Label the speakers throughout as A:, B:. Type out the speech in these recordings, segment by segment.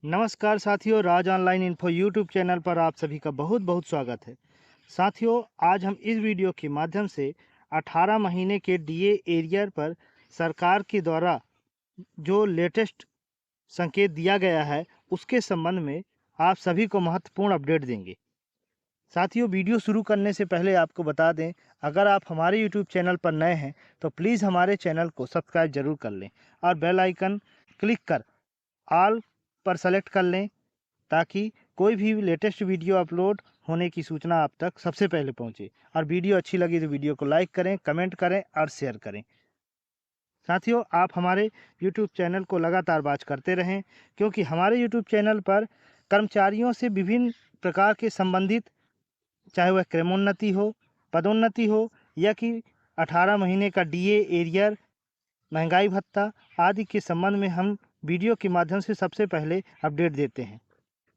A: नमस्कार साथियों, राज online info YouTube channel पर आप सभी का बहुत बहुत स्वागत है। साथियों, आज हम इस वीडियो के माध्यम से 18 महीने के डीए एरियर पर सरकार के द्वारा जो लेटेस्ट संकेत दिया गया है उसके संबंध में आप सभी को महत्वपूर्ण अपडेट देंगे। साथियों, वीडियो शुरू करने से पहले आपको बता दें, अगर आप हमारे यूट्यूब चैनल पर नए हैं तो प्लीज़ हमारे चैनल को सब्सक्राइब जरूर कर लें और बेल आइकन क्लिक कर ऑल पर सेलेक्ट कर लें ताकि कोई भी लेटेस्ट वीडियो अपलोड होने की सूचना आप तक सबसे पहले पहुंचे। और वीडियो अच्छी लगी तो वीडियो को लाइक करें, कमेंट करें और शेयर करें। साथियों, आप हमारे यूट्यूब चैनल को लगातार वॉच करते रहें, क्योंकि हमारे यूट्यूब चैनल पर कर्मचारियों से विभिन्न प्रकार के संबंधित, चाहे वह क्रमोन्नति हो, पदोन्नति हो या कि 18 महीने का डीए एरियर, महंगाई भत्ता आदि के संबंध में हम वीडियो के माध्यम से सबसे पहले अपडेट देते हैं।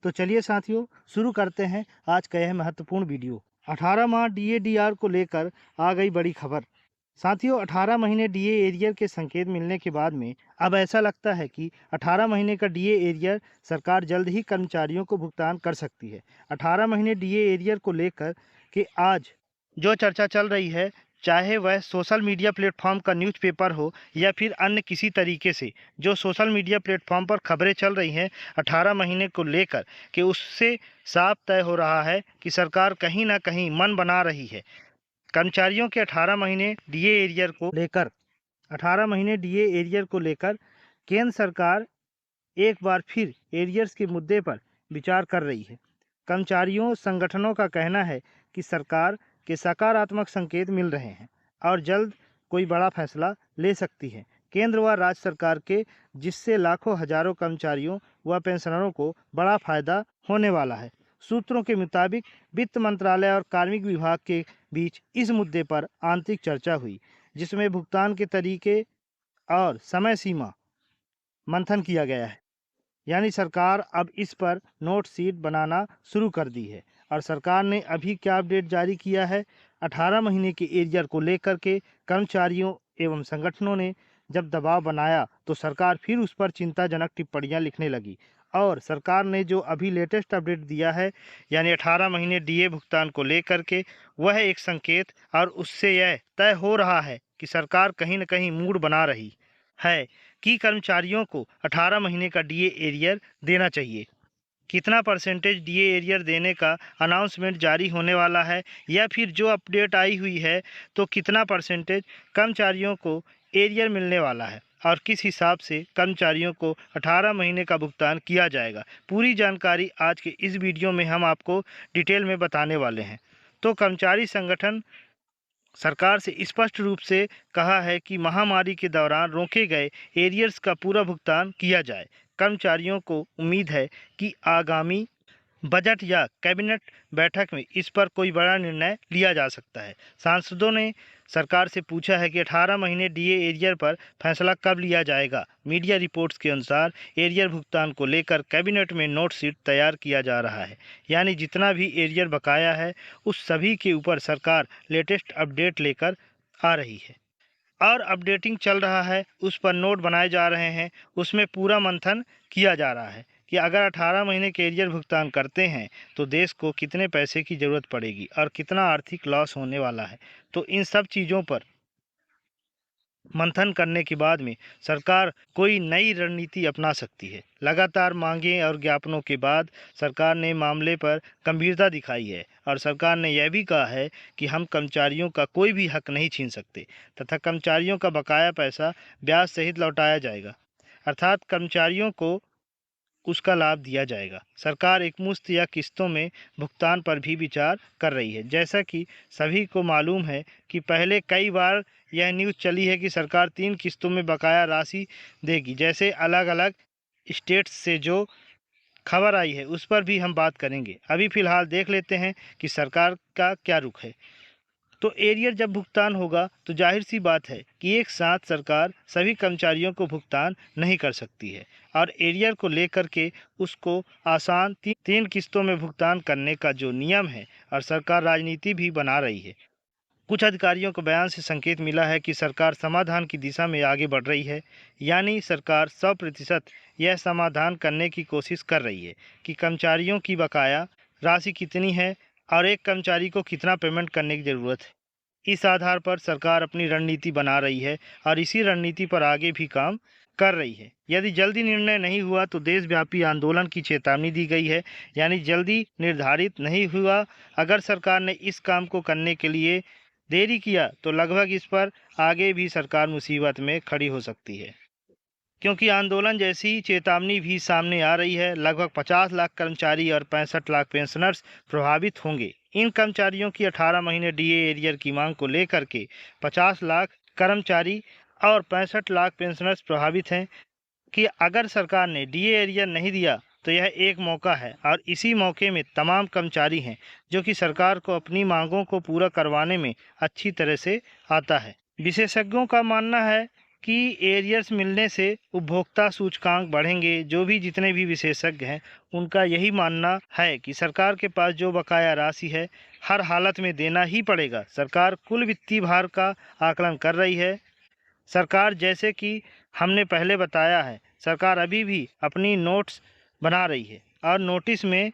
A: तो चलिए साथियों, शुरू करते हैं आज का यह महत्वपूर्ण वीडियो। 18 माह डीएडीआर को लेकर आ गई बड़ी खबर। साथियों, 18 महीने डीए एरियर के संकेत मिलने के बाद में अब ऐसा लगता है कि 18 महीने का डीए एरियर सरकार जल्द ही कर्मचारियों को भुगतान कर सकती है। 18 महीने डीए एरियर को लेकर के आज जो चर्चा चल रही है, चाहे वह सोशल मीडिया प्लेटफॉर्म का न्यूज़पेपर हो या फिर अन्य किसी तरीके से जो सोशल मीडिया प्लेटफॉर्म पर खबरें चल रही हैं 18 महीने को लेकर, कि उससे साफ तय हो रहा है कि सरकार कहीं ना कहीं मन बना रही है। कर्मचारियों के 18 महीने डीए एरियर को लेकर 18 महीने डीए एरियर को लेकर केंद्र सरकार एक बार फिर एरियर्स के मुद्दे पर विचार कर रही है। कर्मचारियों संगठनों का कहना है कि सरकार के सकारात्मक संकेत मिल रहे हैं और जल्द कोई बड़ा फैसला ले सकती है केंद्र व राज्य सरकार के, जिससे लाखों हजारों कर्मचारियों व पेंशनरों को बड़ा फायदा होने वाला है। सूत्रों के मुताबिक वित्त मंत्रालय और कार्मिक विभाग के बीच इस मुद्दे पर आंतरिक चर्चा हुई, जिसमें भुगतान के तरीके और समय सीमा मंथन किया गया है। यानी सरकार अब इस पर नोट शीट बनाना शुरू कर दी है। और सरकार ने अभी क्या अपडेट जारी किया है, 18 महीने के एरियर को लेकर के कर्मचारियों एवं संगठनों ने जब दबाव बनाया तो सरकार फिर उस पर चिंताजनक टिप्पणियां लिखने लगी। और सरकार ने जो अभी लेटेस्ट अपडेट दिया है, यानी 18 महीने डीए भुगतान को लेकर के, वह एक संकेत और उससे यह तय हो रहा है कि सरकार कहीं न कहीं मूड बना रही है कि कर्मचारियों को 18 महीने का डीए एरियर देना चाहिए। कितना परसेंटेज डीए एरियर देने का अनाउंसमेंट जारी होने वाला है, या फिर जो अपडेट आई हुई है तो कितना परसेंटेज कर्मचारियों को एरियर मिलने वाला है और किस हिसाब से कर्मचारियों को 18 महीने का भुगतान किया जाएगा, पूरी जानकारी आज के इस वीडियो में हम आपको डिटेल में बताने वाले हैं। तो कर्मचारी संगठन सरकार से स्पष्ट रूप से कहा है कि महामारी के दौरान रोके गए एरियर्स का पूरा भुगतान किया जाए। कर्मचारियों को उम्मीद है कि आगामी बजट या कैबिनेट बैठक में इस पर कोई बड़ा निर्णय लिया जा सकता है। सांसदों ने सरकार से पूछा है कि 18 महीने डीए एरियर पर फैसला कब लिया जाएगा। मीडिया रिपोर्ट्स के अनुसार एरियर भुगतान को लेकर कैबिनेट में नोट शीट तैयार किया जा रहा है। यानी जितना भी एरियर बकाया है उस सभी के ऊपर सरकार लेटेस्ट अपडेट लेकर आ रही है और अपडेटिंग चल रहा है, उस पर नोट बनाए जा रहे हैं, उसमें पूरा मंथन किया जा रहा है कि अगर 18 महीने के एरियर भुगतान करते हैं तो देश को कितने पैसे की ज़रूरत पड़ेगी और कितना आर्थिक लॉस होने वाला है। तो इन सब चीज़ों पर मंथन करने के बाद में सरकार कोई नई रणनीति अपना सकती है। लगातार मांगें और ज्ञापनों के बाद सरकार ने मामले पर गंभीरता दिखाई है और सरकार ने यह भी कहा है कि हम कर्मचारियों का कोई भी हक नहीं छीन सकते तथा कर्मचारियों का बकाया पैसा ब्याज सहित लौटाया जाएगा, अर्थात कर्मचारियों को उसका लाभ दिया जाएगा। सरकार एकमुश्त या किस्तों में भुगतान पर भी विचार कर रही है। जैसा कि सभी को मालूम है कि पहले कई बार यह न्यूज़ चली है कि सरकार 3 किस्तों में बकाया राशि देगी। जैसे अलग अलग स्टेट्स से जो खबर आई है उस पर भी हम बात करेंगे। अभी फ़िलहाल देख लेते हैं कि सरकार का क्या रुख है। तो एरियर जब भुगतान होगा तो जाहिर सी बात है कि एक साथ सरकार सभी कर्मचारियों को भुगतान नहीं कर सकती है और एरियर को लेकर के उसको आसान तीन किस्तों में भुगतान करने का जो नियम है और सरकार राजनीति भी बना रही है, कुछ अधिकारियों को बयान से संकेत मिला है कि सरकार समाधान की दिशा में आगे बढ़ रही है, यानी सरकार 100% यह समाधान करने की कोशिश कर रही है कि कर्मचारियों की बकाया राशि कितनी है और एक कर्मचारी को कितना पेमेंट करने की ज़रूरत है। इस आधार पर सरकार अपनी रणनीति बना रही है और इसी रणनीति पर आगे भी काम कर रही है। यदि जल्दी निर्णय नहीं हुआ तो देशव्यापी आंदोलन की चेतावनी दी गई है, यानी जल्दी निर्धारित नहीं हुआ। अगर सरकार ने इस काम को करने के लिए देरी किया तो लगभग इस पर आगे भी सरकार मुसीबत में खड़ी हो सकती है, क्योंकि आंदोलन जैसी चेतावनी भी सामने आ रही है। लगभग 50 लाख कर्मचारी और 65 लाख पेंशनर्स प्रभावित होंगे। इन कर्मचारियों की 18 महीने डीए एरियर की मांग को लेकर के 50 लाख कर्मचारी और 65 लाख पेंशनर्स प्रभावित हैं कि अगर सरकार ने डीए एरियर नहीं दिया तो यह एक मौका है और इसी मौके में तमाम कर्मचारी हैं जो कि सरकार को अपनी मांगों को पूरा करवाने में अच्छी तरह से आता है। विशेषज्ञों का मानना है कि एरियर्स मिलने से उपभोक्ता सूचकांक बढ़ेंगे। जो भी जितने भी विशेषज्ञ हैं उनका यही मानना है कि सरकार के पास जो बकाया राशि है हर हालत में देना ही पड़ेगा। सरकार कुल वित्तीय भार का आकलन कर रही है। सरकार, जैसे कि हमने पहले बताया है, सरकार अभी भी अपनी नोट्स बना रही है और नोटिस में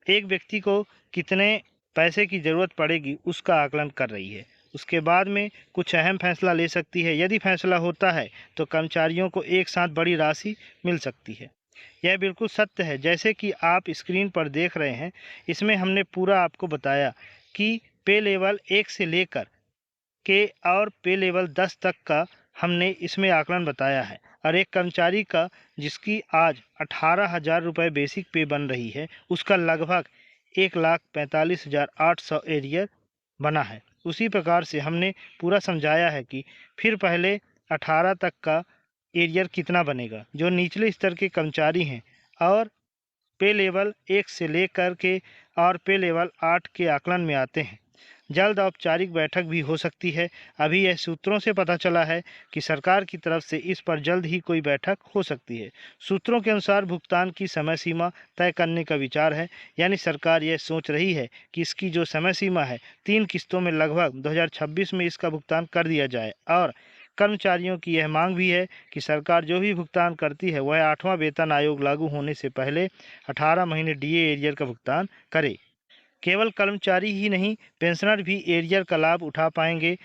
A: एक व्यक्ति को कितने पैसे की ज़रूरत पड़ेगी उसका आकलन कर रही है। उसके बाद में कुछ अहम फैसला ले सकती है। यदि फैसला होता है तो कर्मचारियों को एक साथ बड़ी राशि मिल सकती है। यह बिल्कुल सत्य है, जैसे कि आप स्क्रीन पर देख रहे हैं। इसमें हमने पूरा आपको बताया कि पे लेवल 1 से लेकर के और पे लेवल 10 तक का हमने इसमें आकलन बताया है। और एक कर्मचारी का जिसकी आज 18,000 रुपये बेसिक पे बन रही है उसका लगभग 1,45,800 एरियर बना है। उसी प्रकार से हमने पूरा समझाया है कि फिर पहले 18 तक का एरियर कितना बनेगा जो निचले स्तर के कर्मचारी हैं और पे लेवल 1 से लेकर के और पे लेवल 8 के आकलन में आते हैं। जल्द औपचारिक बैठक भी हो सकती है। अभी यह सूत्रों से पता चला है कि सरकार की तरफ से इस पर जल्द ही कोई बैठक हो सकती है। सूत्रों के अनुसार भुगतान की समय सीमा तय करने का विचार है, यानी सरकार यह सोच रही है कि इसकी जो समय सीमा है 3 किस्तों में लगभग 2026 में इसका भुगतान कर दिया जाए। और कर्मचारियों की यह मांग भी है कि सरकार जो भी भुगतान करती है वह 8वां वेतन आयोग लागू होने से पहले 18 महीने डीए एरियर का भुगतान करे। केवल कर्मचारी ही नहीं, पेंशनर भी एरियर का लाभ उठा पाएंगे।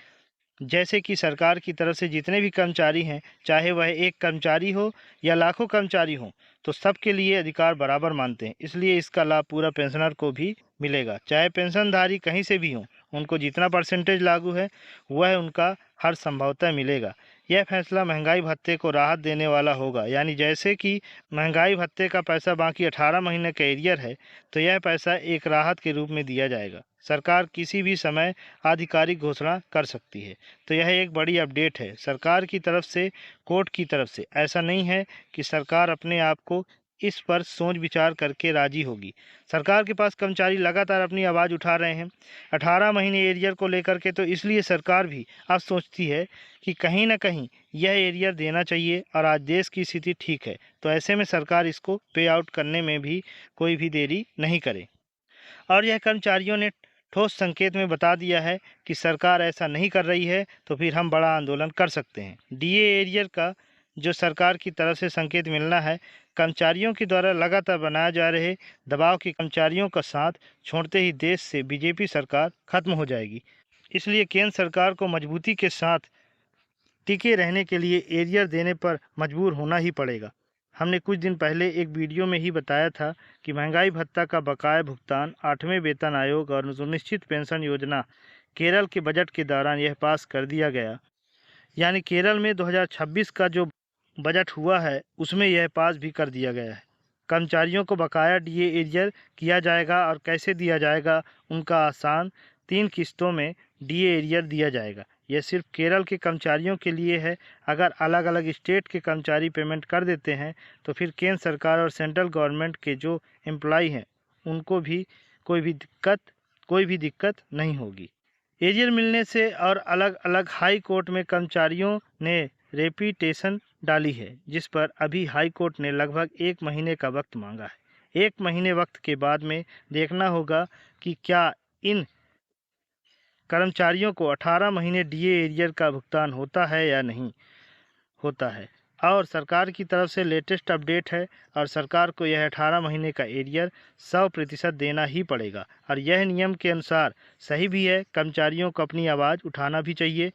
A: जैसे कि सरकार की तरफ से जितने भी कर्मचारी हैं, चाहे वह एक कर्मचारी हो या लाखों कर्मचारी हो, तो सबके लिए अधिकार बराबर मानते हैं। इसलिए इसका लाभ पूरा पेंशनर को भी मिलेगा, चाहे पेंशनधारी कहीं से भी हों। उनको जितना परसेंटेज लागू है वह उनका हर संभवतः मिलेगा। यह फैसला महंगाई भत्ते को राहत देने वाला होगा, यानी जैसे कि महंगाई भत्ते का पैसा बाकी 18 महीने का एरियर है तो यह पैसा एक राहत के रूप में दिया जाएगा। सरकार किसी भी समय आधिकारिक घोषणा कर सकती है। तो यह एक बड़ी अपडेट है सरकार की तरफ से, कोर्ट की तरफ से। ऐसा नहीं है कि सरकार अपने आप को इस पर सोच विचार करके राजी होगी। सरकार के पास कर्मचारी लगातार अपनी आवाज़ उठा रहे हैं 18 महीने एरियर को लेकर के, तो इसलिए सरकार भी अब सोचती है कि कहीं ना कहीं यह एरियर देना चाहिए। और आज देश की स्थिति ठीक है तो ऐसे में सरकार इसको पे आउट करने में भी कोई भी देरी नहीं करे। और यह कर्मचारियों ने ठोस संकेत में बता दिया है कि सरकार ऐसा नहीं कर रही है तो फिर हम बड़ा आंदोलन कर सकते हैं। डीए एरियर का जो सरकार की तरफ से संकेत मिलना है, कर्मचारियों के द्वारा लगातार बनाए जा रहे दबाव के कर्मचारियों का साथ छोड़ते ही देश से बीजेपी सरकार खत्म हो जाएगी। इसलिए केंद्र सरकार को मजबूती के साथ टिके रहने के लिए एरियर देने पर मजबूर होना ही पड़ेगा। हमने कुछ दिन पहले एक वीडियो में ही बताया था कि महंगाई भत्ता का बकाया भुगतान 8वें वेतन आयोग और सुनिश्चित पेंशन योजना केरल के बजट के दौरान यह पास कर दिया गया। यानी केरल में 2026 का जो बजट हुआ है उसमें यह पास भी कर दिया गया है। कर्मचारियों को बकाया डीए एरियर किया जाएगा और कैसे दिया जाएगा, उनका आसान 3 किस्तों में डीए एरियर दिया जाएगा। यह सिर्फ केरल के कर्मचारियों के लिए है। अगर अलग अलग स्टेट के कर्मचारी पेमेंट कर देते हैं तो फिर केंद्र सरकार और सेंट्रल गवर्नमेंट के जो एम्प्लॉय हैं उनको भी कोई भी दिक्कत नहीं होगी। एरियर मिलने से और अलग अलग हाई कोर्ट में कर्मचारियों ने रेपिटेशन डाली है, जिस पर अभी हाई कोर्ट ने लगभग 1 महीने का वक्त मांगा है। 1 महीने वक्त के बाद में देखना होगा कि क्या इन कर्मचारियों को 18 महीने डीए एरियर का भुगतान होता है या नहीं होता है। और सरकार की तरफ से लेटेस्ट अपडेट है और सरकार को यह 18 महीने का एरियर 100% देना ही पड़ेगा और यह नियम के अनुसार सही भी है। कर्मचारियों को अपनी आवाज़ उठाना भी चाहिए।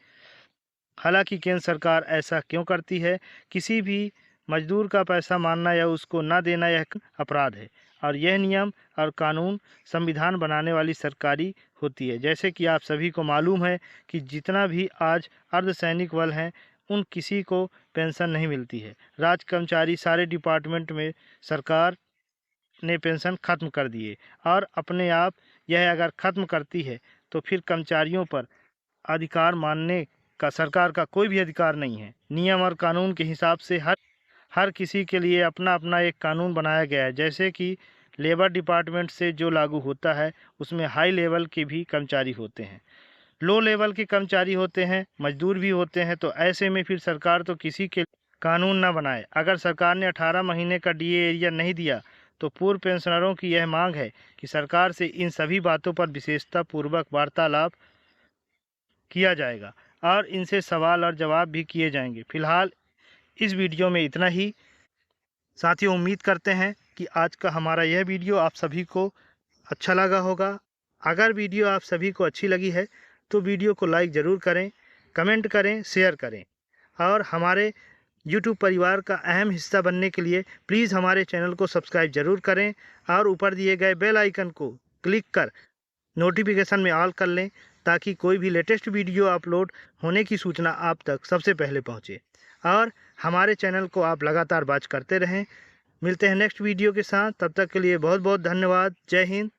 A: हालांकि केंद्र सरकार ऐसा क्यों करती है? किसी भी मजदूर का पैसा मानना या उसको ना देना यह अपराध है और यह नियम और कानून संविधान बनाने वाली सरकारी होती है। जैसे कि आप सभी को मालूम है कि जितना भी आज अर्धसैनिक बल हैं उन किसी को पेंशन नहीं मिलती है। राज कर्मचारी सारे डिपार्टमेंट में सरकार ने पेंशन ख़त्म कर दिए और अपने आप यह अगर ख़त्म करती है तो फिर कर्मचारियों पर अधिकार मानने का सरकार का कोई भी अधिकार नहीं है। नियम और कानून के हिसाब से हर किसी के लिए अपना अपना एक कानून बनाया गया है। जैसे कि लेबर डिपार्टमेंट से जो लागू होता है उसमें हाई लेवल के भी कर्मचारी होते हैं, लो लेवल के कर्मचारी होते हैं, मजदूर भी होते हैं। तो ऐसे में फिर सरकार तो किसी के कानून ना बनाए। अगर सरकार ने 18 महीने का डीए एरियर नहीं दिया तो पूर्व पेंशनरों की यह मांग है कि सरकार से इन सभी बातों पर विशेषता पूर्वक वार्तालाप किया जाएगा और इनसे सवाल और जवाब भी किए जाएंगे। फिलहाल इस वीडियो में इतना ही। साथियों, उम्मीद करते हैं कि आज का हमारा यह वीडियो आप सभी को अच्छा लगा होगा। अगर वीडियो आप सभी को अच्छी लगी है तो वीडियो को लाइक ज़रूर करें, कमेंट करें, शेयर करें और हमारे YouTube परिवार का अहम हिस्सा बनने के लिए प्लीज़ हमारे चैनल को सब्सक्राइब ज़रूर करें और ऊपर दिए गए बेल आइकन को क्लिक कर नोटिफिकेशन में ऑल कर लें ताकि कोई भी लेटेस्ट वीडियो अपलोड होने की सूचना आप तक सबसे पहले पहुंचे और हमारे चैनल को आप लगातार वॉच करते रहें। मिलते हैं नेक्स्ट वीडियो के साथ, तब तक के लिए बहुत बहुत धन्यवाद। जय हिंद,